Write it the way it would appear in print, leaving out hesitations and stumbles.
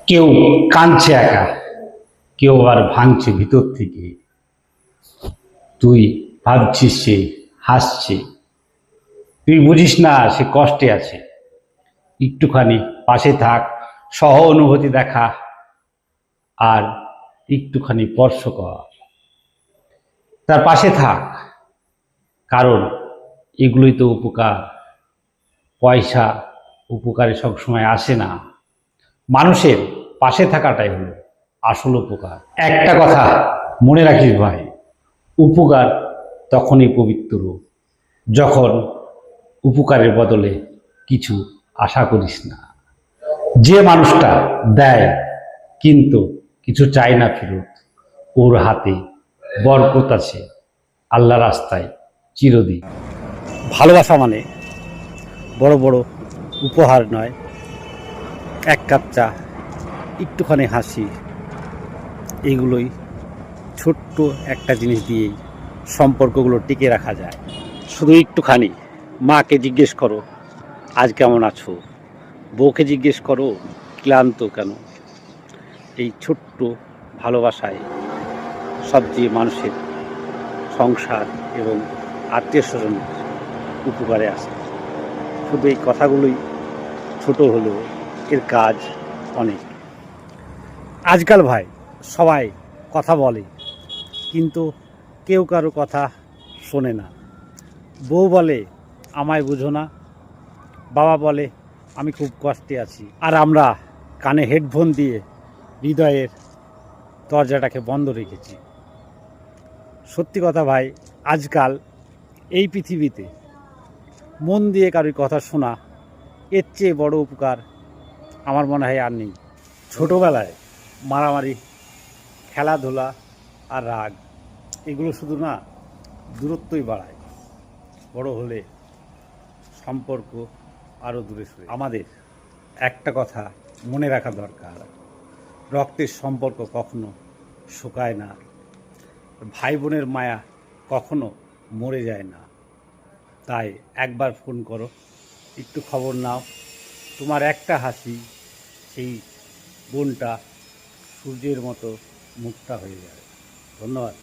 কেউ কাঁদছে একা, কেউ আবার ভাঙছে ভিতর থেকে। তুই ভাবছিস সে হাসছে, তুই বুঝিস না সে কষ্টে আছে। একটুখানি পাশে থাক, সহ অনুভূতি দেখা, আর একটুখানি স্পর্শ কর, তার পাশে থাক। কারণ এগুলোই তো উপকার। পয়সা উপকারে সবসময় আসে না, মানুষের পাশে থাকাটাই হলো আসল উপকার। একটা কথা মনে রাখিস ভাই, উপকার তখনই পবিত্র যখন উপকারের বদলে কিছু আশা করিস না। যে মানুষটা দেয় কিন্তু কিছু চায় না ফেরত, ওর হাতে বরকত আছে আল্লাহ রাস্তায় চিরদিন। ভালোবাসা মানে বড় বড় উপহার নয়, এক কাপ চা, একটুখানি হাসি, এগুলোই ছোট্ট একটা জিনিস দিয়েই সম্পর্কগুলো টিকে রাখা যায়। শুধু একটুখানি মাকে জিজ্ঞেস করো আজ কেমন আছো, বউকে জিজ্ঞেস করো ক্লান্ত কেন। এই ছোট্ট ভালোবাসায় সবচেয়ে মানুষের সংসার এবং আত্মীয় স্বজনের উপকারে আসে। শুধু এই কথাগুলোই ছোট হলেও এর কাজ অনেক। আজকাল ভাই সবাই কথা বলে কিন্তু কেউ কারো কথা শোনে না। বউ বলে আমায় বুঝো না, বাবা বলে আমি খুব কষ্টে আছি, আর আমরা কানে হেডফোন দিয়ে হৃদয়ের দরজাটাকে বন্ধ রেখেছি। সত্যি কথা ভাই, আজকাল এই পৃথিবীতে মন দিয়ে কারোর কথা শোনা এর চেয়ে বড় উপকার আমার মনে হয় আর নেই। ছোটোবেলায় মারামারি, খেলাধুলা আর রাগ, এগুলো শুধু না দূরত্বই বাড়ায়, বড় হলে সম্পর্ক আরও দূরে সরে। আমাদের একটা কথা মনে রাখা দরকার, রক্তের সম্পর্ক কখনো শুকায় না, ভাই বোনের মায়া কখনো মরে যায় না। তাই একবার ফোন করো, একটু খবর নাও, তোমার একটা হাসি সেই বোনটা সূর্যের মতো মুক্তা হয়ে যায়। ধন্যবাদ।